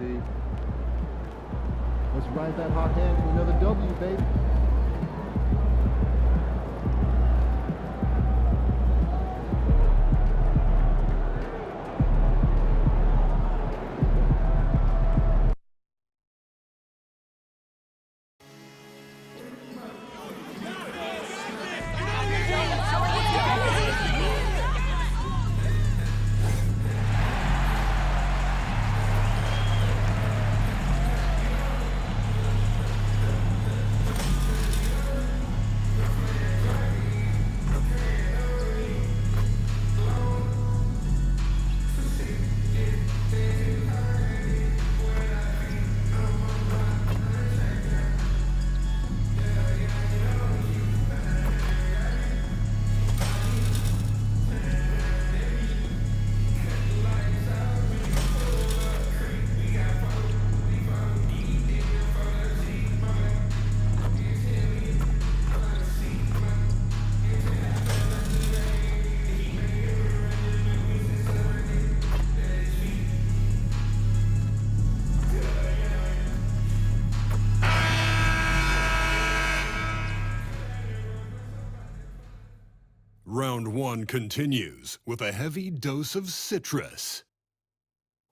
T. Let's ride that hot hand to another W, baby. Round one continues with a heavy dose of citrus.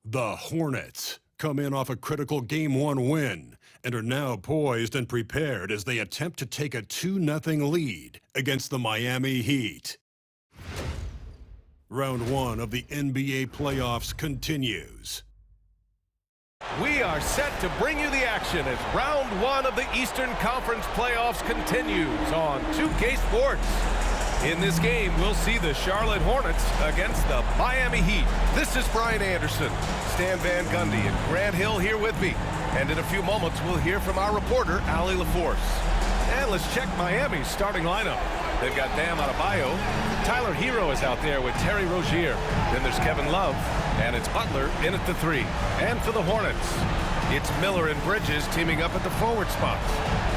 The Hornets come in off a critical Game 1 win and are now poised and prepared as they attempt to take a 2-0 lead against the Miami Heat. Round one of the NBA playoffs continues. We are set to bring you the action as round one of the Eastern Conference playoffs continues on 2K Sports. In this game, we'll see the Charlotte Hornets against the Miami Heat. This is Brian Anderson, Stan Van Gundy, and Grant Hill here with me. And in a few moments, we'll hear from our reporter, Ali LaForce. And let's check Miami's starting lineup. They've got Bam Adebayo. Tyler Hero is out there with Terry Rozier. Then there's Kevin Love, and it's Butler in at the 3. And for the Hornets, it's Miller and Bridges teaming up at the forward spots.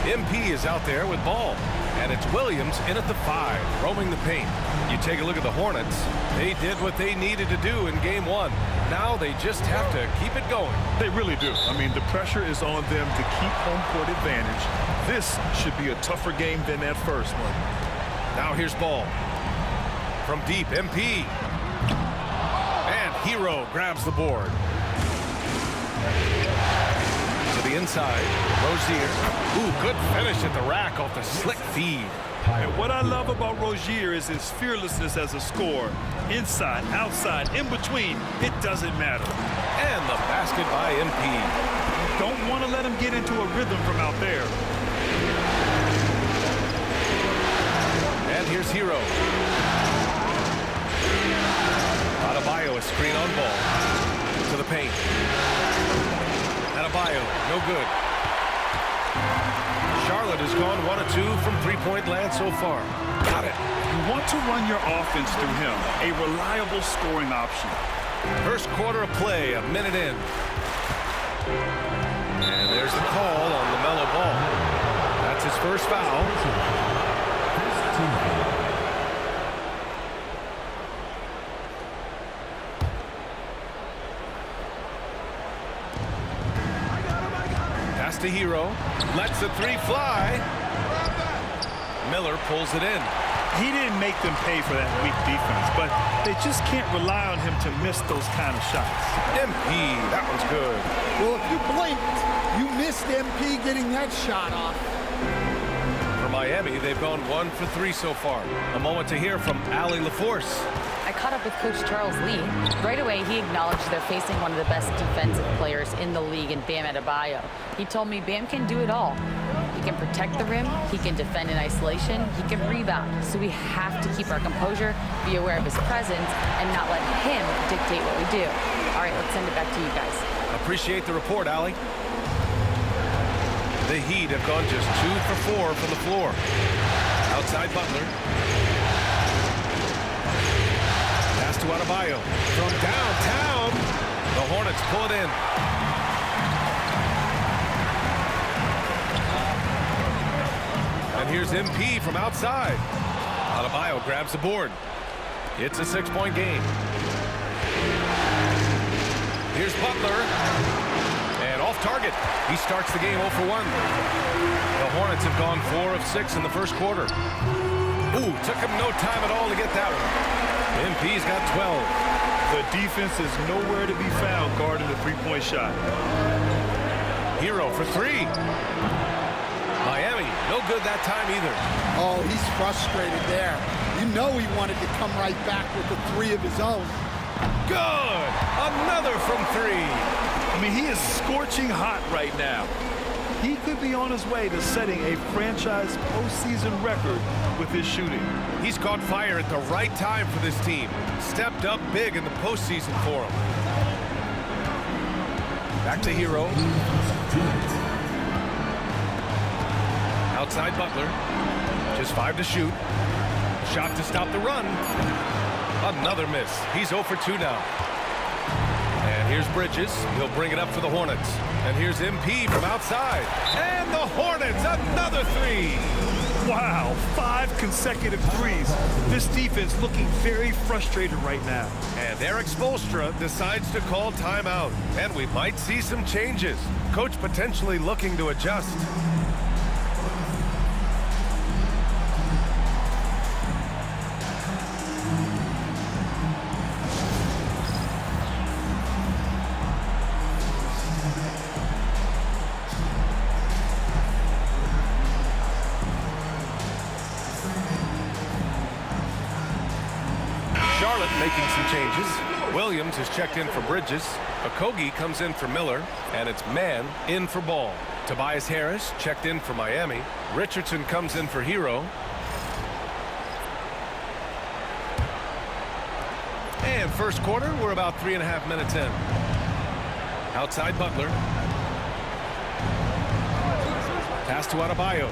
MP is out there with Ball. And it's Williams in at the 5, roaming the paint. You take a look at the Hornets. They did what they needed to do in Game 1. Now they just have to keep it going. They really do. I mean, the pressure is on them to keep home court advantage. This should be a tougher game than that first one. Now here's Ball. From deep, MP. And Hero grabs the board. To the inside, Rozier. Ooh, good finish at the rack off the slick feed. And what I love about Rozier is his fearlessness as a scorer. Inside, outside, in between, it doesn't matter. And the basket by MP. Don't want to let him get into a rhythm from out there. And here's Hero. Adebayo, a screen on Ball. To the paint. Adebayo, no good. Charlotte has gone 1 of 2 from three-point land so far. Got it. You want to run your offense through him, a reliable scoring option. First quarter of play, a minute in. And there's the call on LaMelo Ball. That's his first foul. Pass to Hero. Lets the 3 fly. Miller pulls it in. He didn't make them pay for that weak defense, but they just can't rely on him to miss those kind of shots. MP, that one's good. Well, if you blinked, you missed MP getting that shot off. For Miami, they've gone 1 for 3 so far. A moment to hear from Ali LaForce. I caught up with Coach Charles Lee. Right away, he acknowledged they're facing one of the best defensive players in the league in Bam Adebayo. He told me Bam can do it all. He can protect the rim, he can defend in isolation, he can rebound. So we have to keep our composure, be aware of his presence, and not let him dictate what we do. All right, let's send it back to you guys. Appreciate the report, Ali. The Heat have gone just 2 for 4 from the floor. Outside Butler. Pass to Adebayo. From downtown, the Hornets pull it in. And here's MP from outside. Adebayo grabs the board. It's a 6-point game. Here's Butler. target. He starts the game 0 for 1. The Hornets have gone 4 of 6 in the first quarter. Ooh, took him no time at all to get that one. MP's got 12. The defense is nowhere to be found guarding the three-point shot. Hero for 3. Miami, no good that time either. Oh, he's frustrated there. You know he wanted to come right back with the 3 of his own. Good! Another from 3. I mean, he is scorching hot right now. He could be on his way to setting a franchise postseason record with his shooting. He's caught fire at the right time for this team. Stepped up big in the postseason for him. Back to Hero. Outside Butler. Just 5 to shoot. Shot to stop the run. Another miss. He's 0 for 2 now. And here's Bridges. He'll bring it up for the Hornets. And here's MP from outside. And the Hornets, another 3. Wow, 5 consecutive threes. This defense looking very frustrated right now. And Eric Spoelstra decides to call timeout. And we might see some changes. Coach potentially looking to adjust. Charlotte making some changes. Williams is checked in for Bridges. Okogie comes in for Miller. And it's Mann in for Ball. Tobias Harris checked in for Miami. Richardson comes in for Hero. And first quarter, we're about 3.5 minutes in. Outside Butler. Pass to Adebayo.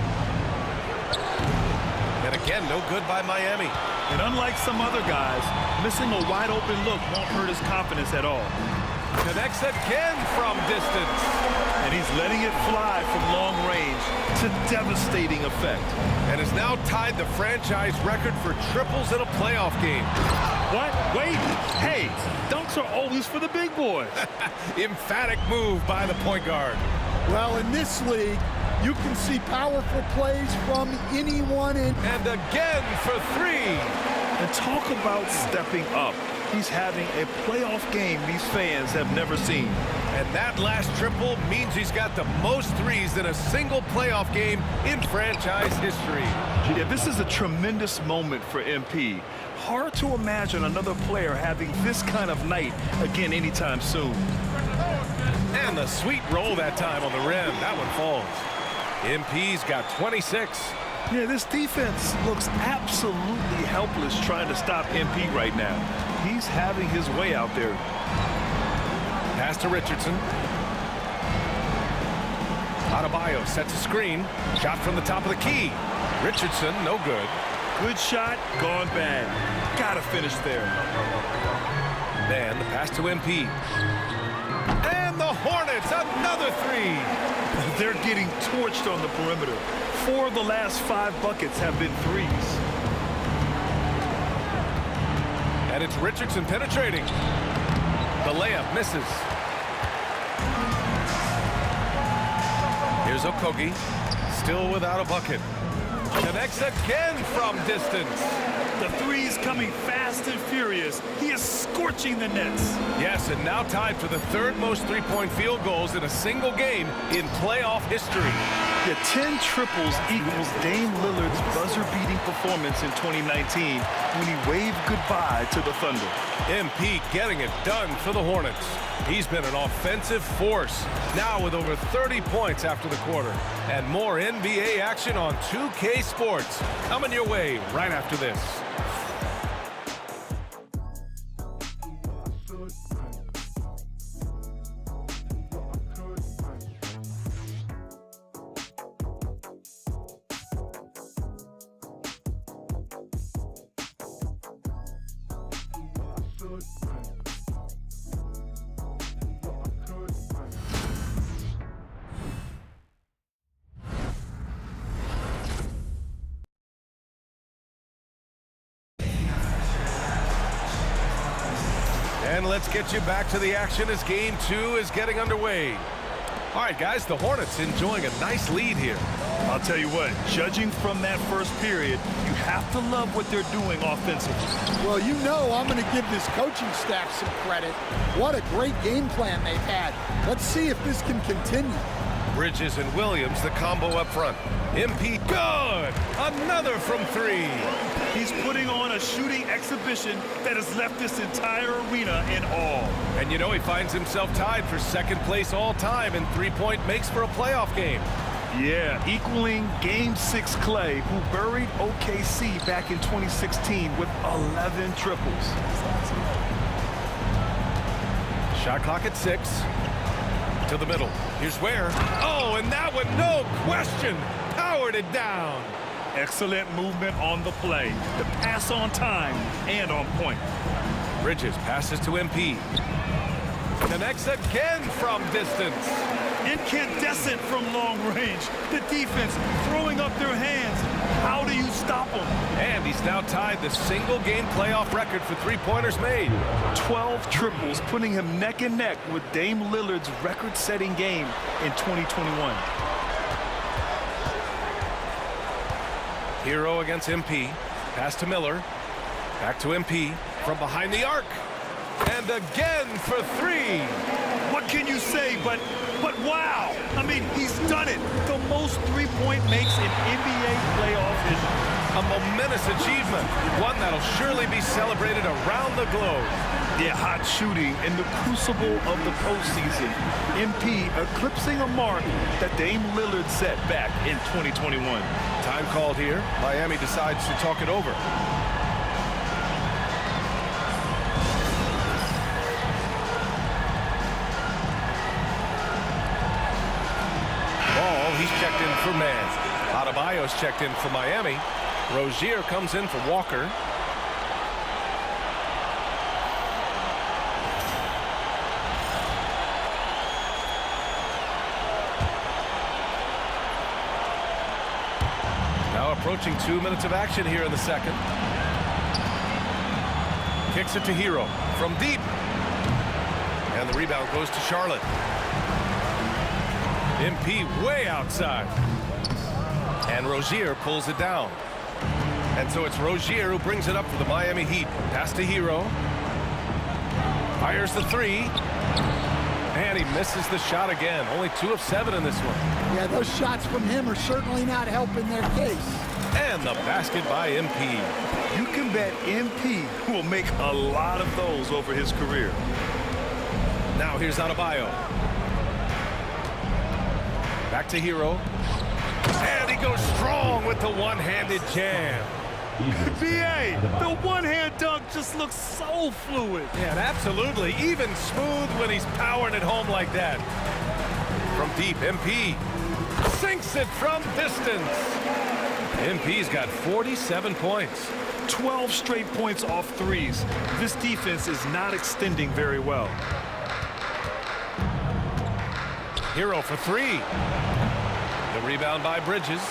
And again, no good by Miami. And unlike some other guys, missing a wide-open look won't hurt his confidence at all. Connects again from distance. And he's letting it fly from long range to devastating effect. And has now tied the franchise record for triples in a playoff game. What? Wait. Hey, dunks are always for the big boys. Emphatic move by the point guard. Well, in this league, you can see powerful plays from anyone. And again for 3. And talk about stepping up. He's having a playoff game these fans have never seen. And that last triple means he's got the most threes in a single playoff game in franchise history. Yeah, this is a tremendous moment for MP. Hard to imagine another player having this kind of night again anytime soon. And the sweet roll that time on the rim. That one falls. MP's got 26. Yeah, this defense looks absolutely helpless trying to stop MP right now. He's having his way out there. Pass to Richardson. Adebayo sets a screen. Shot from the top of the key. Richardson, no good. Good shot, gone bad. Gotta finish there. Then the pass to MP. And the Hornets, another 3. They're getting torched on the perimeter. 4 of the last 5 buckets have been threes. And it's Richardson penetrating. The layup misses. Here's Okogie, still without a bucket. Connects again from distance. The threes coming fast and furious. He is scorching the nets. Yes, and now tied for the 3rd most three-point field goals in a single game in playoff history. The 10 triples equals Dame Lillard's buzzer-beating performance in 2019 when he waved goodbye to the Thunder. MP getting it done for the Hornets. He's been an offensive force, now with over 30 points after the quarter. And more NBA action on 2K Sports coming your way right after this. And let's get you back to the action as Game 2 is getting underway. All right, guys, the Hornets enjoying a nice lead here. I'll tell you what, judging from that first period, you have to love what they're doing offensively. Well, you know I'm going to give this coaching staff some credit. What a great game plan they've had. Let's see if this can continue. Bridges and Williams, the combo up front. MP, good! Another from three. He's putting on a shooting exhibition that has left this entire arena in awe. And you know he finds himself tied for second place all time in three-point makes for a playoff game. Yeah, equaling Game 6 Clay, who buried OKC back in 2016 with 11 triples. Shot clock at 6. To the middle. Here's where. Oh, and that one, no question, powered it down. Excellent movement on the play. The pass on time and on point. Bridges passes to MP. Connects again from distance. Incandescent from long range. The defense throwing up their hands. How do you stop them? And he's now tied the single-game playoff record for three-pointers made. 12 Triples, putting him neck and neck with Dame Lillard's record-setting game in 2021. Hero against MP. Pass to Miller. Back to MP. From behind the arc. And again for three. What can you say but wow. I mean, he's done it. The most three-point makes in NBA playoff history. A momentous achievement. One that'll surely be celebrated around the globe. Yeah, hot shooting in the crucible of the postseason. MP eclipsing a mark that Dame Lillard set back in 2021. Time called here. Miami decides to talk it over. He's checked in for man. Adebayo's checked in for Miami. Rozier comes in for Walker. Now approaching 2 minutes of action here in the second. Kicks it to Hero from deep. And the rebound goes to Charlotte. MP way outside. And Rozier pulls it down. And so it's Rozier who brings it up for the Miami Heat. Pass to Hero. Fires the three. And he misses the shot again. Only 2 of 7 in this one. Yeah, those shots from him are certainly not helping their case. And the basket by MP. You can bet MP will make a lot of those over his career. Now here's Adebayo. Back to Hero. And he goes strong with the one-handed jam. B.A., the one-hand dunk just looks so fluid. Yeah, absolutely. Even smooth when he's powering it home like that. From deep, MP sinks it from distance. MP's got 47 points. 12 straight points off threes. This defense is not extending very well. Hero for three. The rebound by Bridges.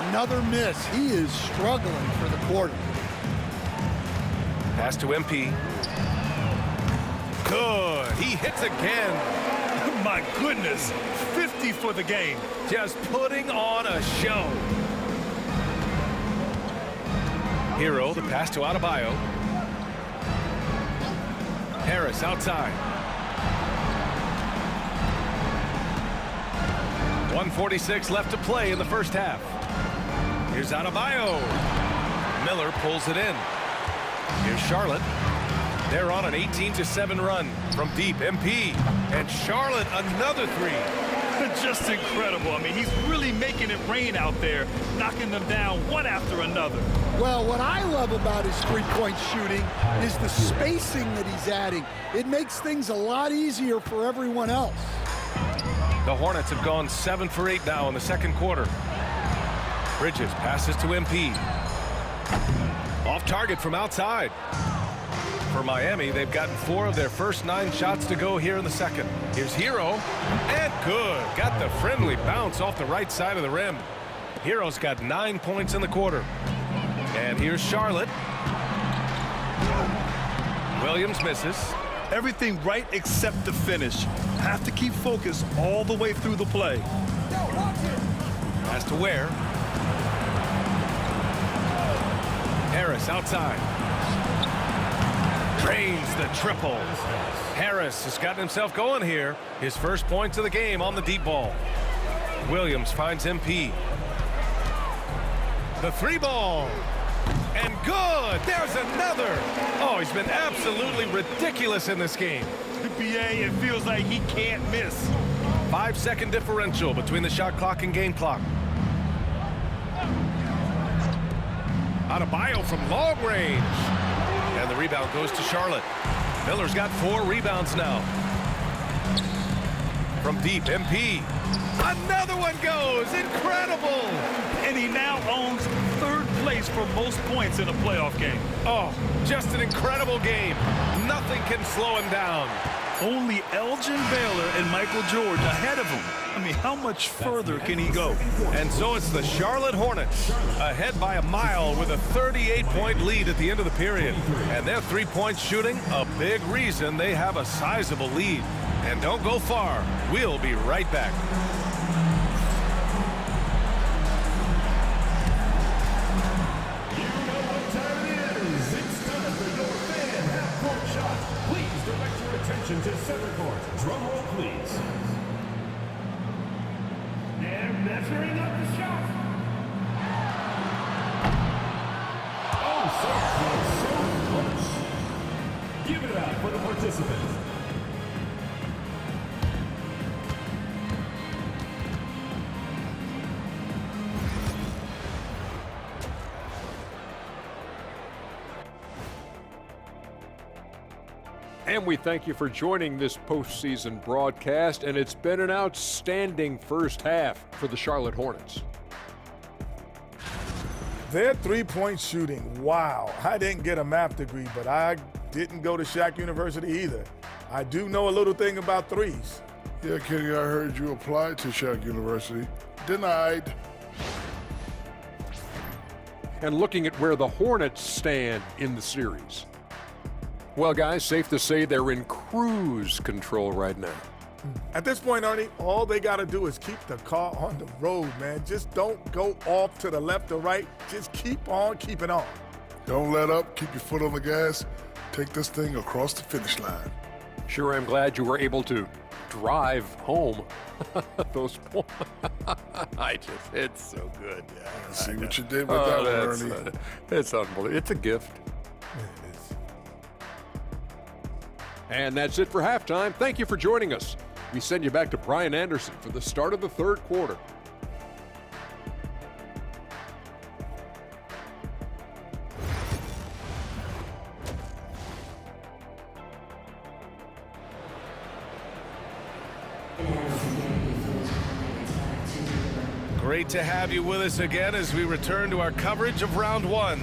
Another miss. He is struggling for the quarter. Pass to MP. Good. He hits again. My goodness. 50 for the game. Just putting on a show. Hero, the pass to Adebayo. Harris outside. 1:46 left to play in the first half. Here's Adebayo. Miller pulls it in. Here's Charlotte. They're on an 18-7 run from deep. MP. And Charlotte another three. Just incredible. I mean, he's really making it rain out there, knocking them down one after another. Well, what I love about his three-point shooting is the spacing that he's adding. It makes things a lot easier for everyone else. The Hornets have gone 7 for 8 now in the second quarter. Bridges passes to MP. Off target from outside. For Miami, they've gotten 4 of their first 9 shots to go here in the second. Here's Hero. And good. Got the friendly bounce off the right side of the rim. Hero's got 9 points in the quarter. And here's Charlotte. Williams misses. Everything right except the finish. Have to keep focused all the way through the play. Pass to Ware. Harris outside. Drains the triple. Harris has gotten himself going here. His first points of the game on the deep ball. Williams finds MP. The three ball. And good. There's another. Oh, he's been absolutely ridiculous in this game. BA, it feels like he can't miss. 5-second differential between the shot clock and game clock. Adebayo from long range. And the rebound goes to Charlotte. Miller's got 4 rebounds now. From deep, MP. Another one goes. Incredible. And he now owns 3rd place for most points in a playoff game. Oh, just an incredible game. Nothing can slow him down. Only Elgin Baylor and Michael George ahead of him. I mean, how much further can he go? And so it's the Charlotte Hornets ahead by a mile with a 38-point lead at the end of the period. And their three-point shooting, a big reason they have a sizable lead. And don't go far. We'll be right back. Attention to center court. Drum roll, please. They're measuring up the shot. Oh, so close. Give it up for the participants. And we thank you for joining this postseason broadcast, and it's been an outstanding first half for the Charlotte Hornets. Their three-point shooting, wow. I didn't get a math degree, but I didn't go to Shack University either. I do know a little thing about threes. Yeah, Kenny, I heard you applied to Shack University. Denied. And looking at where the Hornets stand in the series. Well, guys, safe to say they're in cruise control right now. At this point, Ernie, all they got to do is keep the car on the road, man. Just don't go off to the left or right. Just keep on keeping on. Don't let up. Keep your foot on the gas. Take this thing across the finish line. Sure, I'm glad you were able to drive home those points. It's so good. Yeah, I see what you did with that one, Ernie. It's unbelievable. It's a gift. And that's it for halftime. Thank you for joining us. We send you back to Brian Anderson for the start of the third quarter. Great to have you with us again as we return to our coverage of round 1.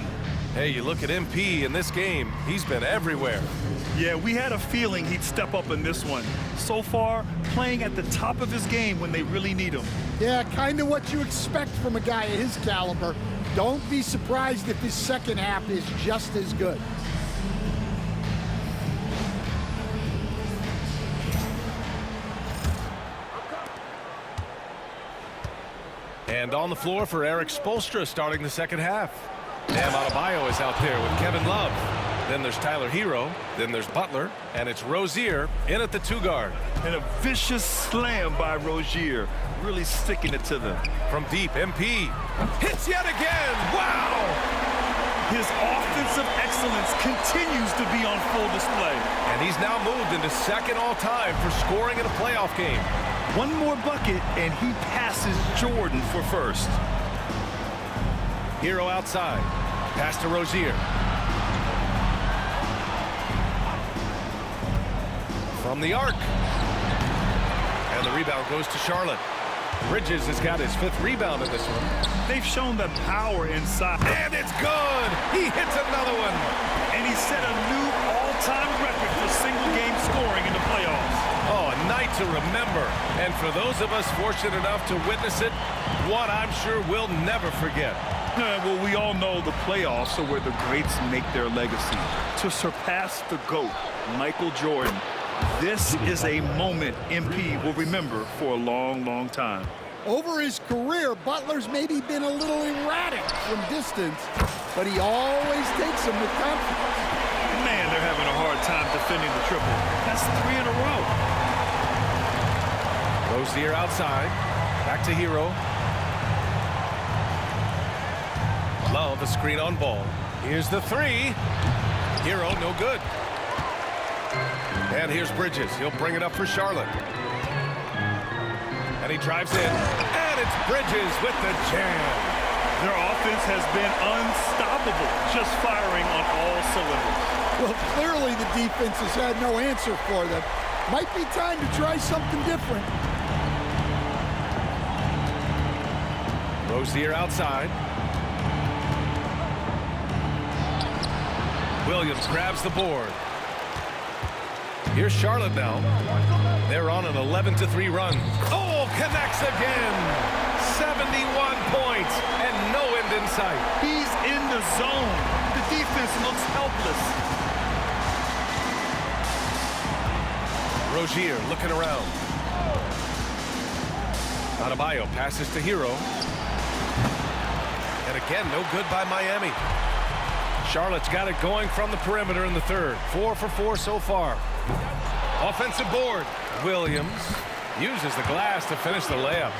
Hey, you look at MP in this game, he's been everywhere. Yeah, we had a feeling he'd step up in this one. So far, playing at the top of his game when they really need him. Yeah, kind of what you expect from a guy of his caliber. Don't be surprised if his second half is just as good. And on the floor for Eric Spoelstra starting the second half. Bam Adebayo is out there with Kevin Love. Then there's Tyler Hero. Then there's Butler. And it's Rozier in at the 2-guard. And a vicious slam by Rozier, really sticking it to them. From deep, MP hits yet again. Wow! His offensive excellence continues to be on full display. And he's now moved into second all-time for scoring in a playoff game. One more bucket, and he passes Jordan for first. Hero outside. Pass to Rozier. From the arc. And the rebound goes to Charlotte. Bridges has got his 5th rebound in this one. They've shown the power inside. And it's good! He hits another one! And he set a new all-time record for single-game scoring in the playoffs. Oh, a night to remember. And for those of us fortunate enough to witness it, one I'm sure we'll never forget. Well, we all know the playoffs are where the greats make their legacy. To surpass the GOAT, Michael Jordan, This is a moment MP will remember for a long, long time. Over his career, Butler's maybe been a little erratic from distance, but he always takes them with confidence. Man, they're having a hard time defending the triple. That's 3 in a row. Rozier outside. Back to Hero. Love a screen on ball. Here's the three. Hero, no good. And here's Bridges. He'll bring it up for Charlotte. And he drives in. And it's Bridges with the jam. Their offense has been unstoppable, just firing on all cylinders. Well, clearly the defense has had no answer for them. Might be time to try something different. Rozier outside. Williams grabs the board. Here's Charlotte now. They're on an 11-3 run. Oh, connects again. 71 points and no end in sight. He's in the zone. The defense looks helpless. Rozier looking around. Adebayo passes to Hero. And again, no good by Miami. Charlotte's got it going from the perimeter in the third. 4 for 4 so far. Offensive board. Williams uses the glass to finish the layup.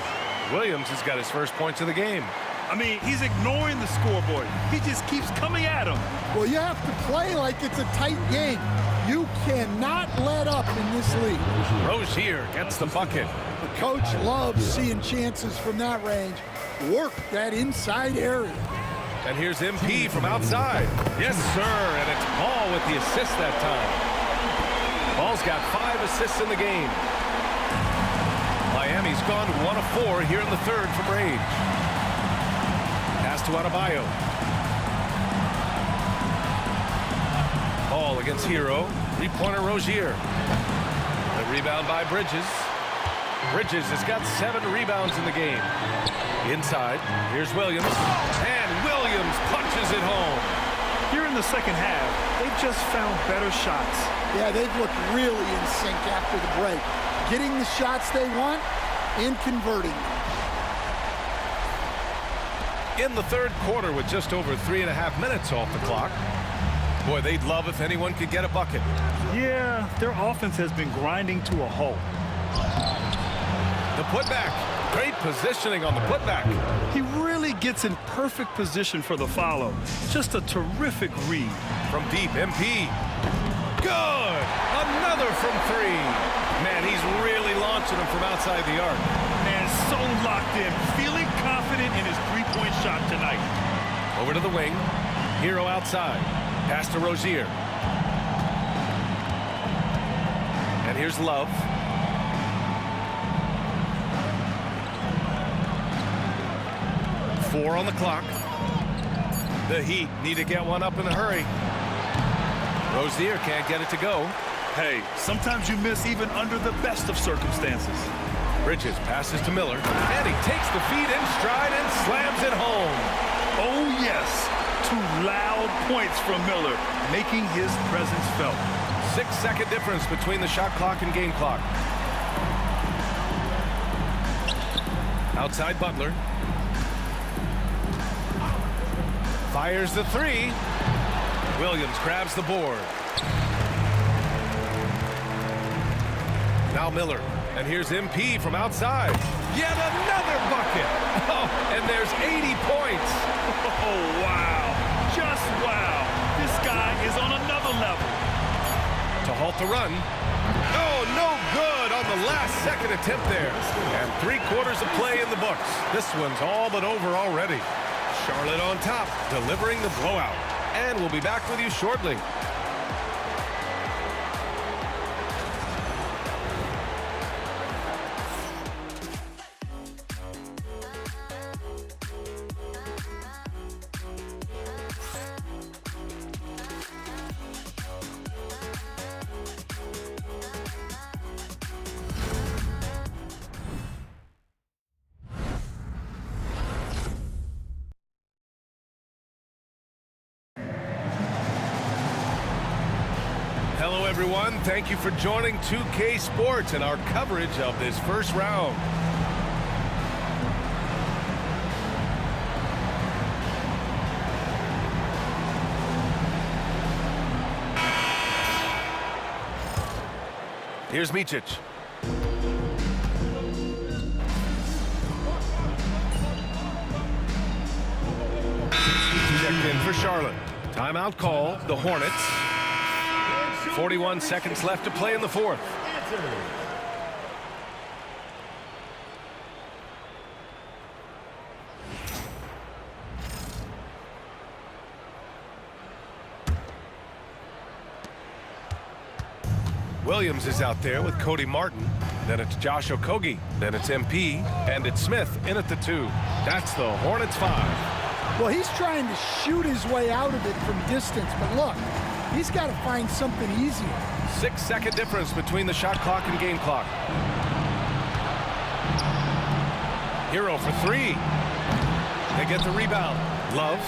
Williams has got his first points of the game. I mean, he's ignoring the scoreboard. He just keeps coming at him. Well, you have to play like it's a tight game. You cannot let up in this league. Rozier gets the bucket. The coach loves seeing chances from that range. Work that inside area. And here's MP from outside. Yes, sir. And it's Ball with the assist that time. Ball's got 5 assists in the game. Miami's gone 1 of 4 here in the third from range. Pass to Adebayo. Ball against Hero. 3-pointer Rozier. The rebound by Bridges. Bridges has got 7 rebounds in the game. Inside, here's Williams. And Williams punches it home. Here in the second half, they've just found better shots. Yeah, they've looked really in sync after the break. Getting the shots they want and converting them. In the third quarter with just over 3.5 minutes off the clock. Boy, they'd love if anyone could get a bucket. Yeah, their offense has been grinding to a halt. The putback. Great positioning on the putback. He really gets in perfect position for the follow. Just a terrific read. From deep, MP. Good! Another from 3. Man, he's really launching them from outside the arc. Man, so locked in, feeling confident in his three-point shot tonight. Over to the wing. Hero outside. Pass to Rozier. And here's Love. Four on the clock. The Heat need to get one up in a hurry. Rozier can't get it to go. Hey, sometimes you miss even under the best of circumstances. Bridges passes to Miller. And he takes the feed in stride and slams it home. Oh, yes. 2 loud points from Miller, making his presence felt. 6-second difference between the shot clock and game clock. Outside Butler. Fires the 3. Williams grabs the board. Now Miller. And here's MP from outside. Yet another bucket. Oh, and there's 80 points. Oh, wow. Just wow. This guy is on another level. To halt the run. Oh, no good on the last second attempt there. And 3/4 of play in the books. This one's all but over already. Charlotte on top, delivering the blowout. And we'll be back with you shortly. Hello, everyone. Thank you for joining 2K Sports and our coverage of this first round. Here's Micic. Checked in for Charlotte. Timeout call, the Hornets. 41 seconds left to play in the fourth. Williams is out there with Cody Martin. Then it's Josh Okogie. Then it's MP. And it's Smith in at the 2. That's the Hornets 5. Well, he's trying to shoot his way out of it from distance, but look, he's got to find something easier. 6-second difference between the shot clock and game clock. Hero for 3. They get the rebound. Love,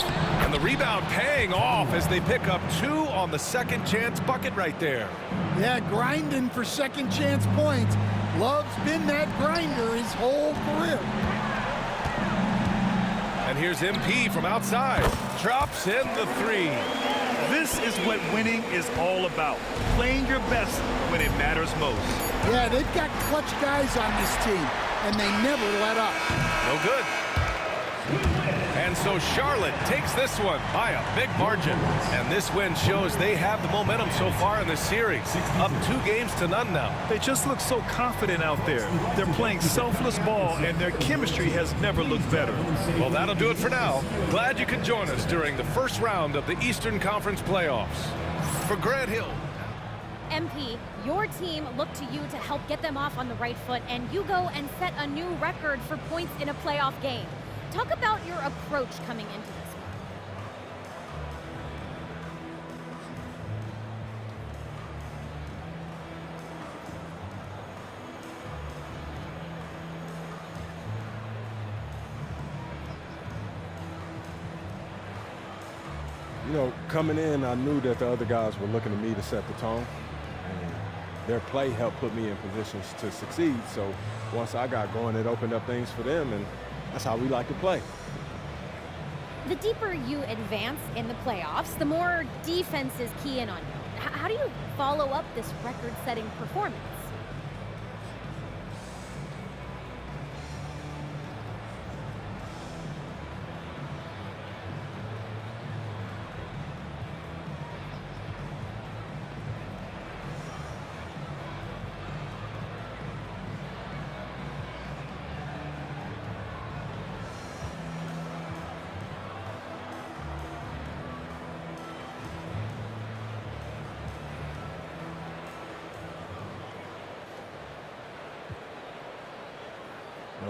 and the rebound paying off as they pick up 2 on the second chance bucket right there. Yeah, grinding for second chance points. Love's been that grinder his whole career. And here's MP from outside. Drops in the 3. This is what winning is all about. Playing your best when it matters most. Yeah, they've got clutch guys on this team, and they never let up. No good. And so Charlotte takes this one by a big margin. And this win shows they have the momentum so far in this series. Up 2-0 now. They just look so confident out there. They're playing selfless ball, and their chemistry has never looked better. Well, that'll do it for now. Glad you could join us during the first round of the Eastern Conference playoffs. For Grant Hill. MP, your team looked to you to help get them off on the right foot, and you go and set a new record for points in a playoff game. Talk about your approach coming into this one. You know, coming in, I knew that the other guys were looking to me to set the tone. And their play helped put me in positions to succeed. So once I got going, it opened up things for them, and that's how we like to play. The deeper you advance in the playoffs, the more defenses key in on you. How do you follow up this record-setting performance?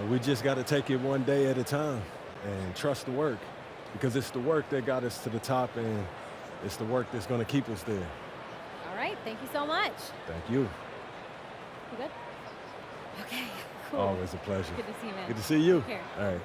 We just got to take it one day at a time and trust the work, because it's the work that got us to the top, and it's the work that's going to keep us there. All right, thank you so much. Thank you. You good? Okay, cool. Always a pleasure. Good to see you, man. Good to see you. Take care. All right.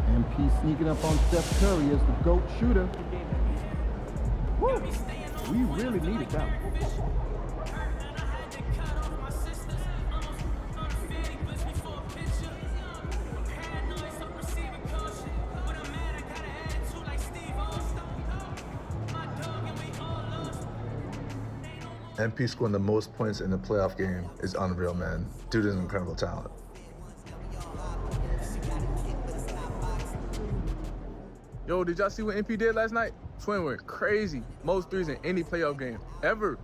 MP sneaking up on Steph Curry as the GOAT shooter. Woo! We really needed that one. MP scoring the most points in the playoff game is unreal, man. Dude is an incredible talent. Yo, did y'all see what MP did last night? Twin went crazy. Most threes in any playoff game ever.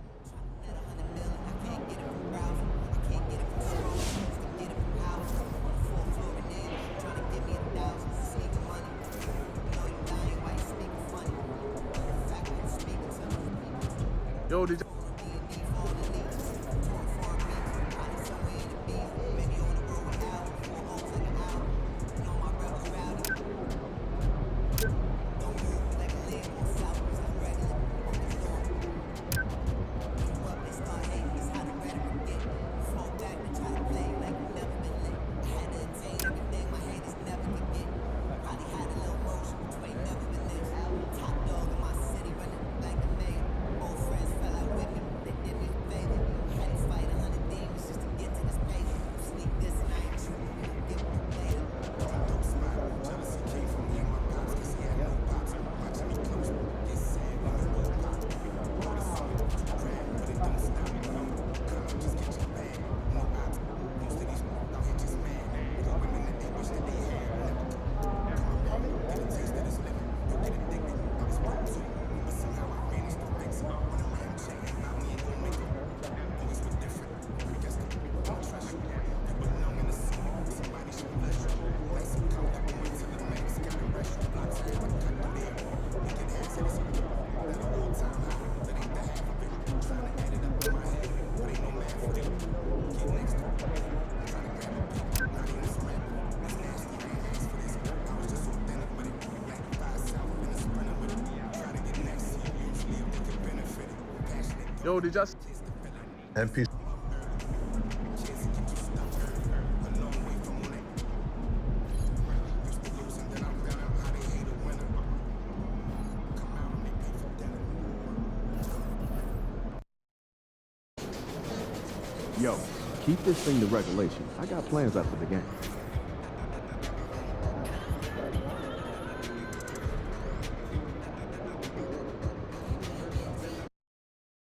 Yo, did y'all... Yo, did y'all see? MP. Yo, keep this thing to regulation. I got plans after the game.